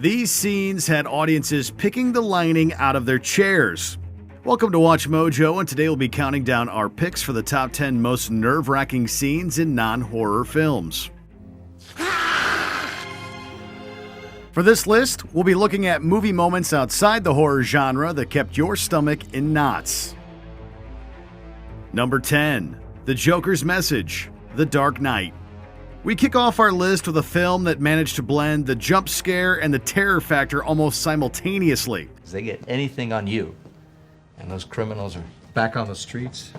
These scenes had audiences picking the lining out of their chairs. Welcome to Watch Mojo, and today we'll be counting down our picks for the top 10 most nerve-wracking scenes in non-horror films. For this list, we'll be looking at movie moments outside the horror genre that kept your stomach in knots. Number 10. The Joker's Message, The Dark Knight. We kick off our list with a film that managed to blend the jump scare and the terror factor almost simultaneously. They get anything on you, and those criminals are back on the streets,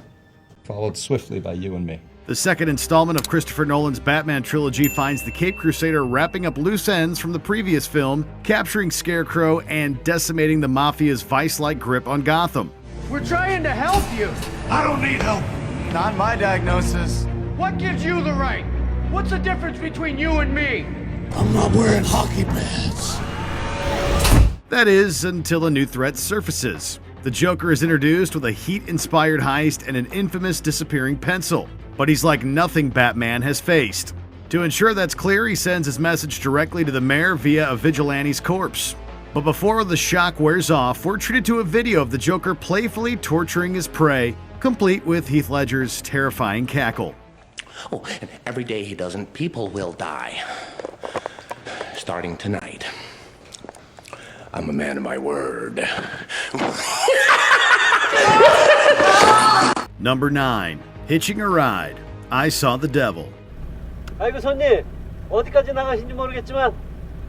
followed swiftly by you and me. The second installment of Christopher Nolan's Batman trilogy finds the Caped Crusader wrapping up loose ends from the previous film, capturing Scarecrow and decimating the Mafia's vice-like grip on Gotham. We're trying to help you. I don't need help. Not my diagnosis. What gives you the right? What's the difference between you and me? I'm not wearing hockey pads. That is, until a new threat surfaces. The Joker is introduced with a Heat-inspired heist and an infamous disappearing pencil. But he's like nothing Batman has faced. To ensure that's clear, he sends his message directly to the mayor via a vigilante's corpse. But before the shock wears off, we're treated to a video of the Joker playfully torturing his prey, complete with Heath Ledger's terrifying cackle. Oh, and every day he doesn't, people will die. Starting tonight. I'm a man of my word. Number 9. Hitching a Ride, I Saw the Devil. 아이고 손님, 어디까지 나가신지 모르겠지만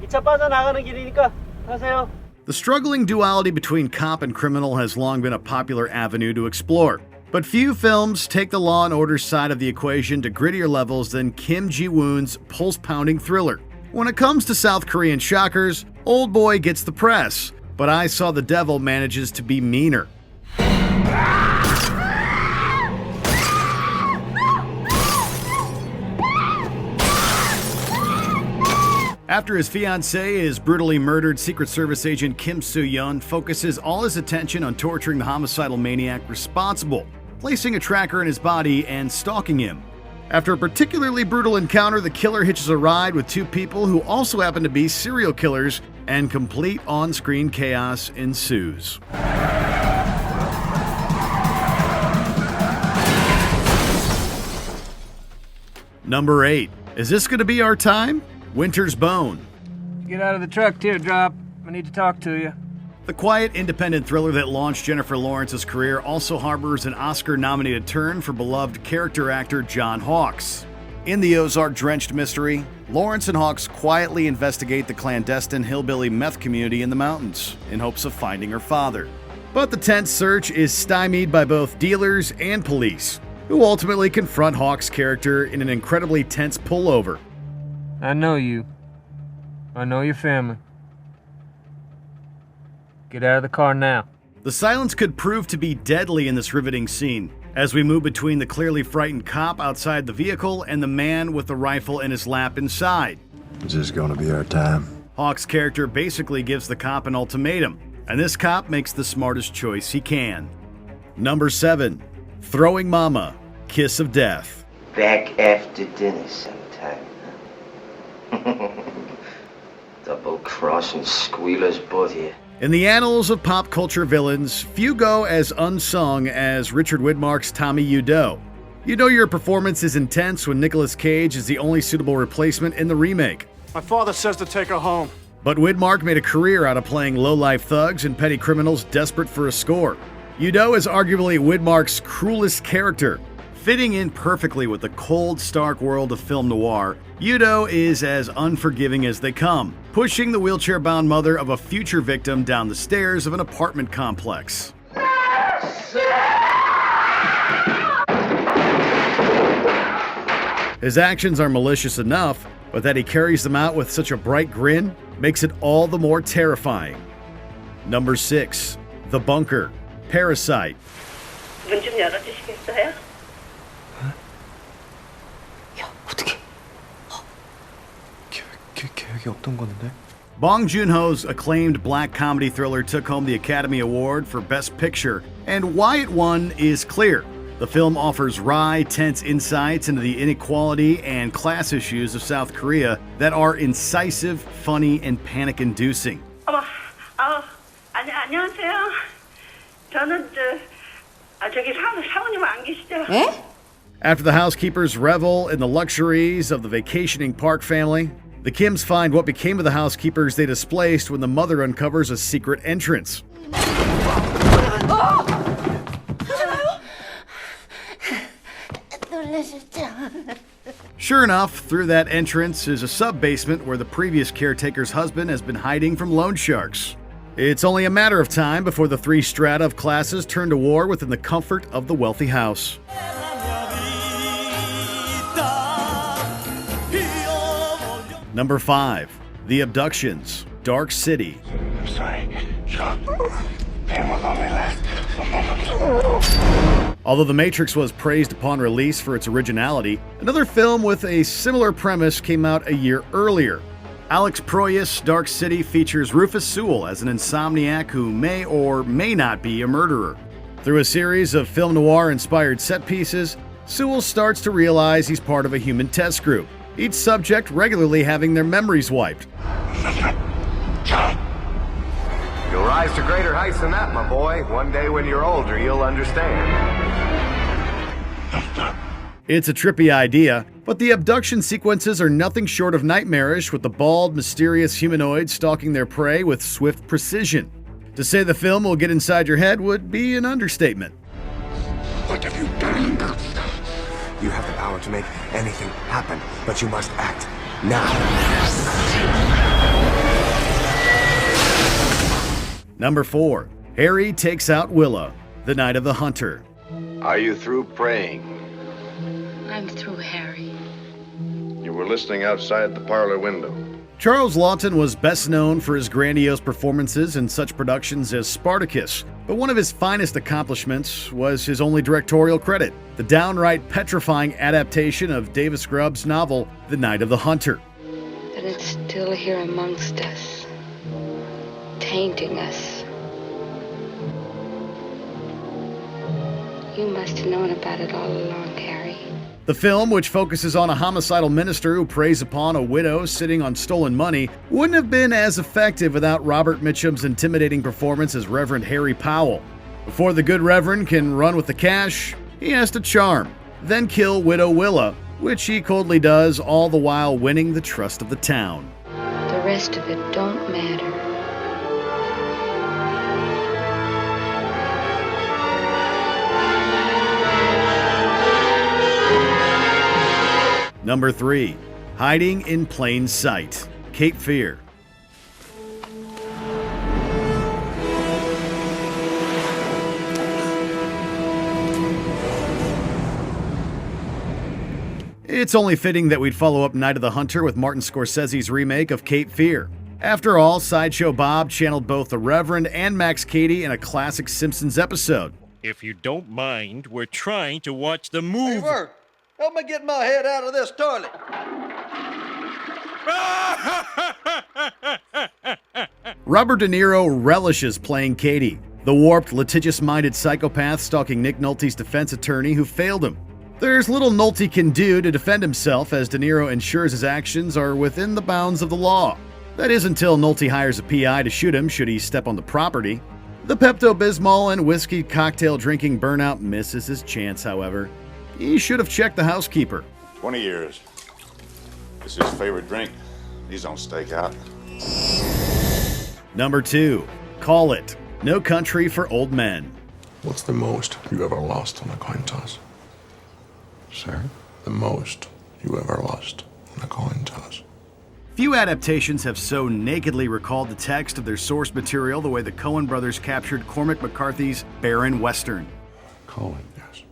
이 차 빠져나가는 길이니까 타세요. The struggling duality between cop and criminal has long been a popular avenue to explore. But few films take the law and order side of the equation to grittier levels than Kim Ji-woon's pulse-pounding thriller. When it comes to South Korean shockers, Old Boy gets the press, but I Saw the Devil manages to be meaner. After his fiancée is brutally murdered, Secret Service agent Kim Soo-yeon focuses all his attention on torturing the homicidal maniac responsible, placing a tracker in his body and stalking him. After a particularly brutal encounter, the killer hitches a ride with two people who also happen to be serial killers, and complete on-screen chaos ensues. Number 8. Is this going to be our time? Winter's Bone. Get out of the truck, Teardrop. I need to talk to you. The quiet, independent thriller that launched Jennifer Lawrence's career also harbors an Oscar-nominated turn for beloved character actor John Hawkes. In the Ozark-drenched mystery, Lawrence and Hawkes quietly investigate the clandestine hillbilly meth community in the mountains in hopes of finding her father. But the tense search is stymied by both dealers and police, who ultimately confront Hawkes' character in an incredibly tense pullover. I know you. I know your family. Get out of the car now. The silence could prove to be deadly in this riveting scene, as we move between the clearly frightened cop outside the vehicle and the man with the rifle in his lap inside. Is this gonna be our time? Hawk's character basically gives the cop an ultimatum, and this cop makes the smartest choice he can. Number 7. Throwing Mama, Kiss of Death. Back after dinner sometime. Double-crossing squealers both here. In the annals of pop culture villains, few go as unsung as Richard Widmark's Tommy Udo. You know your performance is intense when Nicolas Cage is the only suitable replacement in the remake. My father says to take her home. But Widmark made a career out of playing low-life thugs and petty criminals desperate for a score. Udo is arguably Widmark's cruelest character. Fitting in perfectly with the cold, stark world of film noir, Udo is as unforgiving as they come, pushing the wheelchair-bound mother of a future victim down the stairs of an apartment complex. His actions are malicious enough, but that he carries them out with such a bright grin makes it all the more terrifying. Number 6. The Bunker, Parasite. 문 좀 열어주시겠어요? 계획이 없던 건데? Bong Joon-ho's acclaimed black comedy thriller took home the Academy Award for Best Picture, and why it won is clear. The film offers wry, tense insights into the inequality and class issues of South Korea that are incisive, funny, and panic-inducing. 어머, 안녕하세요. 저는 저기 사모님 안 계시죠? After the housekeepers revel in the luxuries of the vacationing Park family, the Kims find what became of the housekeepers they displaced when the mother uncovers a secret entrance. Sure enough, through that entrance is a sub-basement where the previous caretaker's husband has been hiding from loan sharks. It's only a matter of time before the three strata of classes turn to war within the comfort of the wealthy house. Number 5. The Abductions, Dark City. I'm sorry, Sean. Pain will only last a moment. Although The Matrix was praised upon release for its originality, another film with a similar premise came out a year earlier. Alex Proyas' Dark City features Rufus Sewell as an insomniac who may or may not be a murderer. Through a series of film noir-inspired set pieces, Sewell starts to realize he's part of a human test group, each subject regularly having their memories wiped. You'll rise to greater heights than that, my boy. One day when you're older, you'll understand. It's a trippy idea, but the abduction sequences are nothing short of nightmarish, with the bald, mysterious humanoid stalking their prey with swift precision. To say the film will get inside your head would be an understatement. What have you done? You have the power to make anything happen, but you must act now. Number 4. Harry Takes Out Willow, The Night of the Hunter. Are you through praying? I'm through, Harry. You were listening outside the parlor window. Charles Laughton was best known for his grandiose performances in such productions as Spartacus, but one of his finest accomplishments was his only directorial credit, the downright petrifying adaptation of Davis Grubb's novel, The Night of the Hunter. But it's still here amongst us, tainting us. You must have known about it all along, Harry. The film, which focuses on a homicidal minister who preys upon a widow sitting on stolen money, wouldn't have been as effective without Robert Mitchum's intimidating performance as Reverend Harry Powell. Before the good Reverend can run with the cash, he has to charm, then kill Widow Willow, which he coldly does, all the while winning the trust of the town. The rest of it don't matter. Number 3. Hiding in Plain Sight, Cape Fear. It's only fitting that we'd follow up Night of the Hunter with Martin Scorsese's remake of Cape Fear. After all, Sideshow Bob channeled both the Reverend and Max Cady in a classic Simpsons episode. If you don't mind, we're trying to watch the movie. Hey, Vern, help me get my head out of this toilet. Robert De Niro relishes playing Cady, the warped, litigious-minded psychopath stalking Nick Nolte's defense attorney who failed him. There's little Nolte can do to defend himself, as De Niro ensures his actions are within the bounds of the law. That is until Nolte hires a PI to shoot him should he step on the property. The Pepto-Bismol and whiskey cocktail drinking burnout misses his chance, however. He should have checked the housekeeper. 20 years. This is his favorite drink. He's on stakeout. Number 2. Call It, No Country for Old Men. What's the most you ever lost on a coin toss? Sir? The most you ever lost on a coin toss. Few adaptations have so nakedly recalled the text of their source material the way the Coen brothers captured Cormac McCarthy's barren Western. Call it, yes.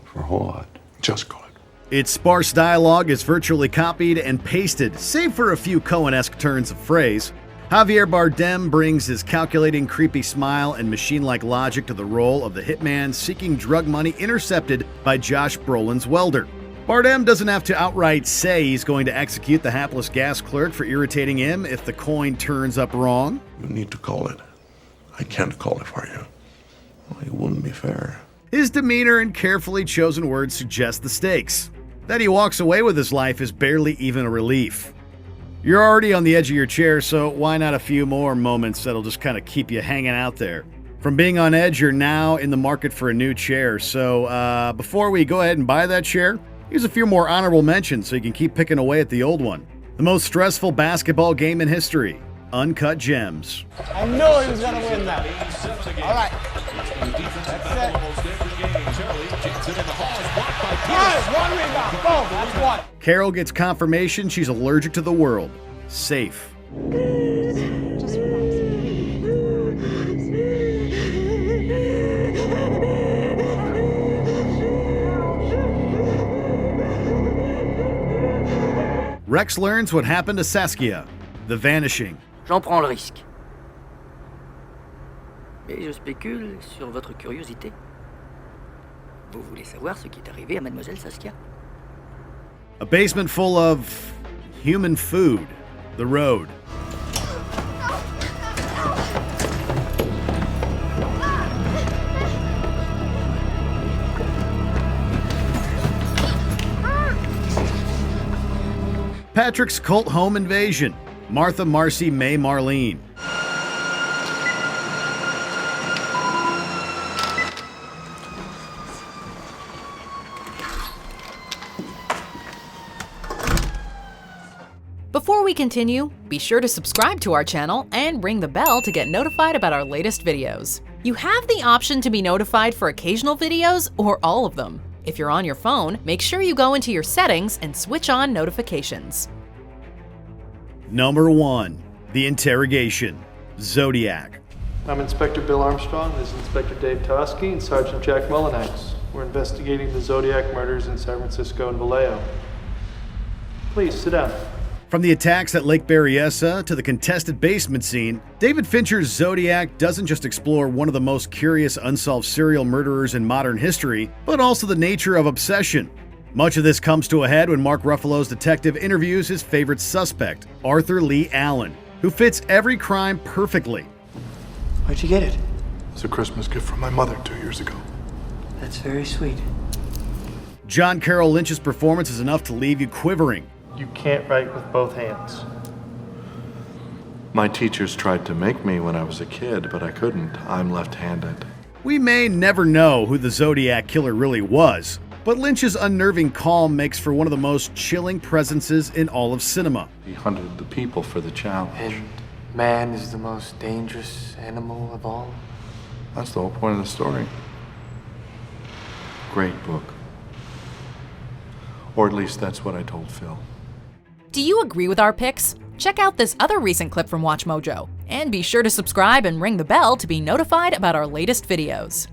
For what? Just call it. Its sparse dialogue is virtually copied and pasted, save for a few Coen-esque turns of phrase. Javier Bardem brings his calculating, creepy smile and machine-like logic to the role of the hitman seeking drug money intercepted by Josh Brolin's welder. Bardem doesn't have to outright say he's going to execute the hapless gas clerk for irritating him if the coin turns up wrong. You need to call it. I can't call it for you. Well, it wouldn't be fair. His demeanor and carefully chosen words suggest the stakes. That he walks away with his life is barely even a relief. You're already on the edge of your chair, so why not a few more moments that'll just kind of keep you hanging out there? From being on edge, you're now in the market for a new chair. So before we go ahead and buy that chair, here's a few more honorable mentions so you can keep picking away at the old one. The most stressful basketball game in history, Uncut Gems. I knew he was going to win that. All right. That's it. One rebound. Boom. That's one. Carol gets confirmation she's allergic to the world. Safe. Just relax. Rex learns what happened to Saskia. The Vanishing. J'en prends le risque. Et je spécule sur votre curiosité. Vous voulez savoir ce qui est arrivé à Mademoiselle Saskia? A basement full of human food. The Road. Patrick's Cult Home Invasion. Martha, Marcy, May, Marlene. Before we continue, be sure to subscribe to our channel and ring the bell to get notified about our latest videos. You have the option to be notified for occasional videos or all of them. If you're on your phone, make sure you go into your settings and switch on notifications. Number 1. The Interrogation. Zodiac. I'm Inspector Bill Armstrong, this is Inspector Dave Tosky and Sergeant Jack Mullinax. We're investigating the Zodiac murders in San Francisco and Vallejo. Please, sit down. From the attacks at Lake Berryessa to the contested basement scene, David Fincher's Zodiac doesn't just explore one of the most curious unsolved serial murderers in modern history, but also the nature of obsession. Much of this comes to a head when Mark Ruffalo's detective interviews his favorite suspect, Arthur Lee Allen, who fits every crime perfectly. Where'd you get it? It's a Christmas gift from my mother 2 years ago. That's very sweet. John Carroll Lynch's performance is enough to leave you quivering. You can't write with both hands. My teachers tried to make me when I was a kid, but I couldn't. I'm left-handed. We may never know who the Zodiac killer really was, but Lynch's unnerving calm makes for one of the most chilling presences in all of cinema. He hunted the people for the challenge. And man is the most dangerous animal of all. That's the whole point of the story. Great book. Or at least that's what I told Phil. Do you agree with our picks? Check out this other recent clip from WatchMojo, and be sure to subscribe and ring the bell to be notified about our latest videos.